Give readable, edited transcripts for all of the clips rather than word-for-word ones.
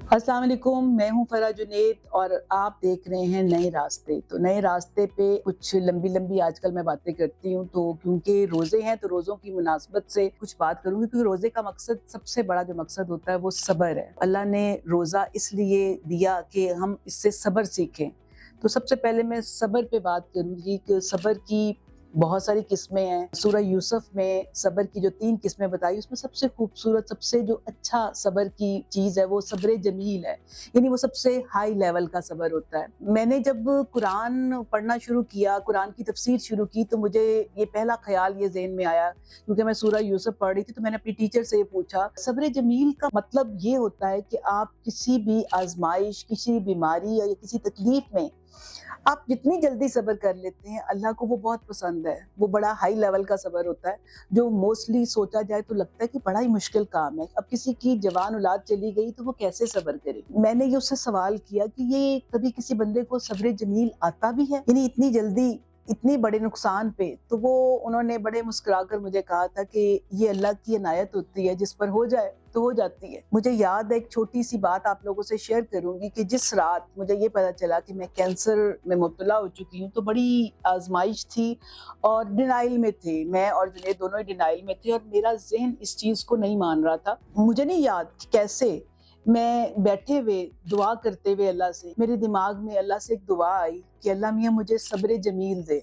अस्सलाम वालेकुम, मैं हूँ फराह जुनैद और आप देख रहे हैं नए रास्ते। तो नए रास्ते पे कुछ लंबी-लंबी आजकल मैं बातें करती हूँ, तो क्योंकि रोज़े हैं तो रोज़ों की मुनासबत से कुछ बात करूँगी, क्योंकि रोज़े का मकसद, सबसे बड़ा जो मकसद होता है वो सब्र है। अल्लाह ने रोज़ा इसलिए दिया कि हम इससे सब्र सीखें। तो सबसे पहले मैं सब्र पे बात करूँगी कि सब्र की बहुत सारी किस्में हैं। सूरह यूसुफ में सब्र की जो 3 किस्में बताई, उसमें सबसे खूबसूरत, सबसे जो अच्छा सब्र की चीज़ है वो सब्र जमील है। यानी वो सबसे हाई लेवल का सब्र होता है। मैंने जब कुरान पढ़ना शुरू किया, कुरान की तफसीर शुरू की, तो मुझे ये पहला ख़्याल ये ज़हन में आया, क्योंकि मैं सूरह यूसुफ पढ़ रही थी, तो मैंने अपनी टीचर से ये पूछा, सब्र जमील का मतलब ये होता है कि आप किसी भी आज़माइश, किसी बीमारी या किसी तकलीफ़ में आप जितनी जल्दी सब्र कर लेते हैं, अल्लाह को वो बहुत पसंद है। वो बड़ा हाई लेवल का सब्र होता है, जो मोस्टली सोचा जाए तो लगता है कि बड़ा ही मुश्किल काम है। अब किसी की जवान औलाद चली गई तो वो कैसे सब्र करे? मैंने ये उससे सवाल किया कि ये कभी किसी बंदे को सब्र जमील आता भी है? यानी इतनी जल्दी, इतनी बड़े नुकसान पे? तो वो उन्होंने बड़े मुस्कुराकर मुझे कहा था कि ये अल्लाह की इनायत होती है, जिस पर हो जाए तो हो जाती है। मुझे याद है, एक छोटी सी बात आप लोगों से शेयर करूंगी कि जिस रात मुझे ये पता चला कि मैं कैंसर में मुब्तला हो चुकी हूँ, तो बड़ी आजमाइश थी और डिनाइल में थे। मैं और जुनैद दोनों ही डिनाइल में थे और मेरा ज़हन इस चीज़ को नहीं मान रहा था। मुझे नहीं याद कि कैसे मैं बैठे हुए दुआ करते हुए अल्लाह से, मेरे दिमाग में अल्लाह से एक दुआ आई कि अल्लाह मियाँ मुझे सब्र जमील दे।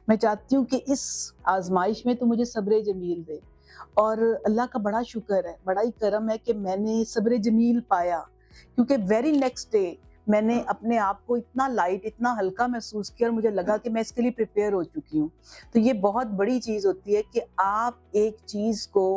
मैं चाहती हूँ कि इस आजमाइश में तो मुझे सब्र जमील दे। और अल्लाह का बड़ा शुक्र है, बड़ा ही करम है कि मैंने सब्र जमील पाया, क्योंकि वेरी नेक्स्ट डे मैंने अपने आप को इतना लाइट, इतना हल्का महसूस किया और मुझे लगा कि मैं इसके लिए प्रिपेयर हो चुकी हूँ। तो ये बहुत बड़ी चीज़ होती है कि आप एक चीज़ को,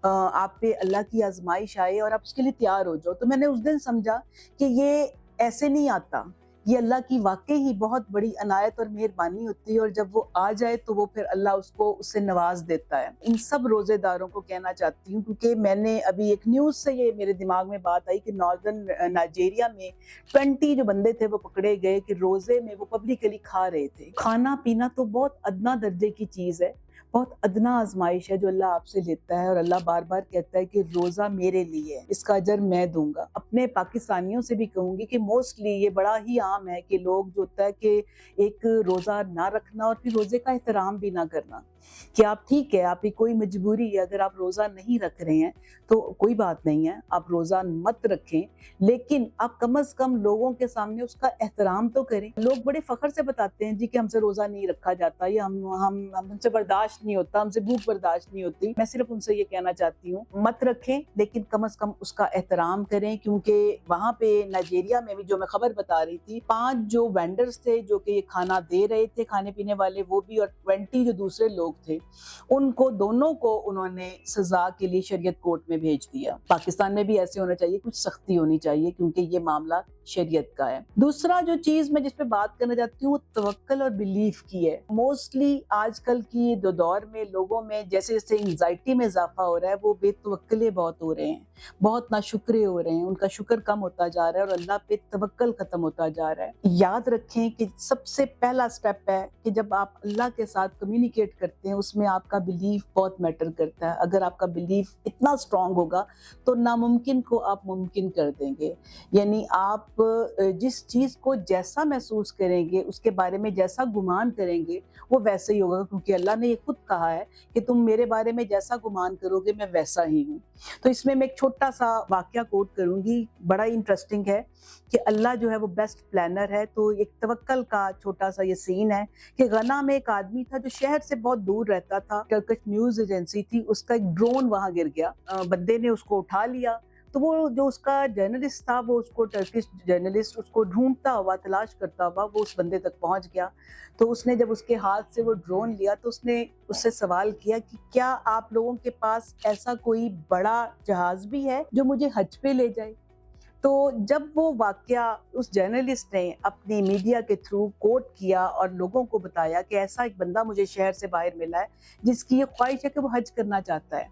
आप पे अल्लाह की आजमाइश आए और आप उसके लिए तैयार हो जाओ। तो मैंने उस दिन समझा कि ये ऐसे नहीं आता, ये अल्लाह की वाकई ही बहुत बड़ी अनायत और मेहरबानी होती है, और जब वो आ जाए तो वो फिर अल्लाह उसको उससे नवाज देता है। इन सब रोजेदारों को कहना चाहती हूँ, क्योंकि मैंने अभी एक न्यूज़ से ये मेरे दिमाग में बात आई कि नॉर्दर्न नाइजीरिया में 20 जो बंदे थे वो पकड़े गए कि रोजे में वो पब्लिकली खा रहे थे। खाना पीना तो बहुत अदना दर्जे की चीज़ है, बहुत अदना आजमाइश है जो अल्लाह आपसे लेता है, और अल्लाह बार बार कहता है कि रोज़ा मेरे लिए है, इसका अजर मैं दूंगा। अपने पाकिस्तानियों से भी कहूंगी कि मोस्टली ये बड़ा ही आम है कि लोग, जो होता है कि एक रोज़ा ना रखना और फिर रोज़े का एहतराम भी ना करना, कि आप ठीक है, आपकी कोई मजबूरी है, अगर आप रोज़ा नहीं रख रहे हैं तो कोई बात नहीं है, आप रोज़ा मत रखें, लेकिन आप कम से कम लोगों के सामने उसका एहतराम तो करें। लोग बड़े फ़ख्र से बताते हैं जी कि हमसे रोज़ा नहीं रखा जाता, या हम हमसे बर्दाश्त नहीं होता, हमसे भूख बर्दाश्त नहीं होती। मैं सिर्फ उनसे ये कहना चाहती हूँ, मत रखें, लेकिन कम से कम उसका एहतराम करें, क्योंकि वहाँ पे नाइजीरिया में भी, जो मैं खबर बता रही थी, 5 जो वेंडर्स थे जो कि ये खाना दे रहे थे, खाने पीने वाले वो भी, और 20 जो दूसरे लोग थे, उनको दोनों को उन्होंने सजा के लिए शरीयत कोर्ट में भेज दिया। पाकिस्तान में भी ऐसे होना चाहिए, कुछ सख्ती होनी चाहिए, क्योंकि ये मामला शरीयत का है। दूसरा जो चीज मैं जिस पे बात करना चाहती हूँ, वो तवक्कल और बिलीफ की है। मोस्टली आजकल की जो दौर में लोगों में जैसे जैसे एंजाइटी में इजाफा हो रहा है, वो बेतवक्कले बहुत हो रहे हैं, बहुत नाशुक्रे हो रहे हैं, उनका शुक्र कम होता जा रहा है और अल्लाह पे तवक्कल खत्म होता जा रहा है। याद रखें कि सबसे पहला स्टेप है कि जब आप अल्लाह के साथ कम्युनिकेट करते हैं, उसमें आपका बिलीफ बहुत मैटर करता है। अगर आपका बिलीफ इतना स्ट्रांग होगा तो नामुमकिन को आप मुमकिन कर देंगे। यानी आप जिस चीज़ को जैसा महसूस करेंगे, उसके बारे में जैसा गुमान करेंगे, वो वैसे ही होगा, क्योंकि अल्लाह ने ये खुद कहा है कि तुम मेरे बारे में जैसा गुमान करोगे मैं वैसा ही हूँ। तो इसमें मैं एक छोटा सा वाकया कोट करूँगी, बड़ा इंटरेस्टिंग है कि अल्लाह जो है वो बेस्ट प्लानर है। तो एक तवक्कल का छोटा सा ये सीन है कि गना में एक आदमी था जो शहर से बहुत दूर रहता था। टर्किश न्यूज़ एजेंसी थी, उसका एक ड्रोन वहाँ गिर गया। बंदे ने उसको उठा लिया, तो वो जो उसका जर्नलिस्ट था, वो उसको, टर्किश जर्नलिस्ट, उसको ढूंढता हुआ, तलाश करता हुआ वो उस बंदे तक पहुंच गया। तो उसने जब उसके हाथ से वो ड्रोन लिया, तो उसने उससे सवाल किया कि क्या आप लोगों के पास ऐसा कोई बड़ा जहाज भी है जो मुझे हज पे ले जाए? तो जब वो वाकया उस जर्नलिस्ट ने अपनी मीडिया के थ्रू कोट किया और लोगों को बताया कि ऐसा एक बंदा मुझे शहर से बाहर मिला है जिसकी ये ख्वाहिश है कि वो हज करना चाहता है,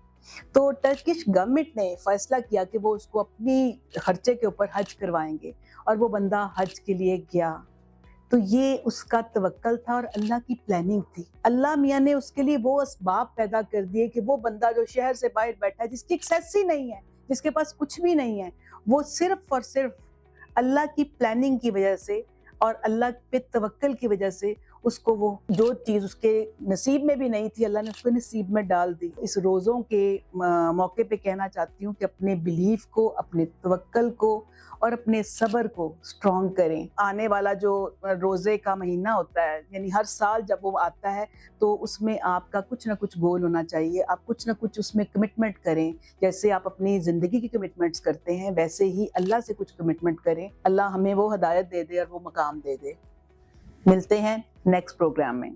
तो टर्किश गवर्नमेंट ने फैसला किया कि वो उसको अपनी खर्चे के ऊपर हज करवाएंगे, और वो बंदा हज के लिए गया। तो ये उसका तवक्कल था और अल्लाह की प्लानिंग थी। अल्लाह मियाँ ने उसके लिए वो असबाब पैदा कर दिए कि वो बंदा जो शहर से बाहर बैठा है, जिसकी एक्सेस ही नहीं है, जिसके पास कुछ भी नहीं है, وہ صرف اور صرف اللہ کی پلاننگ کی وجہ سے اور اللہ پہ توکل کی وجہ سے اس کو وہ جو چیز اس کے نصیب میں بھی نہیں تھی اللہ نے اس کو نصیب میں ڈال دی. اس روزوں کے موقع پہ کہنا چاہتی ہوں کہ اپنے بلیف کو، اپنے توکل کو اور اپنے صبر کو اسٹرانگ کریں. آنے والا جو روزے کا مہینہ ہوتا ہے، یعنی ہر سال جب وہ آتا ہے تو اس میں آپ کا کچھ نہ کچھ گول ہونا چاہیے. آپ کچھ نہ کچھ اس میں کمٹمنٹ کریں. جیسے آپ اپنی زندگی کی کمٹمنٹس کرتے ہیں ویسے ہی اللہ سے کچھ کمٹمنٹ کریں. اللہ ہمیں وہ ہدایت دے دے اور وہ مقام دے دے. ملتے ہیں نیکسٹ پروگرام میں.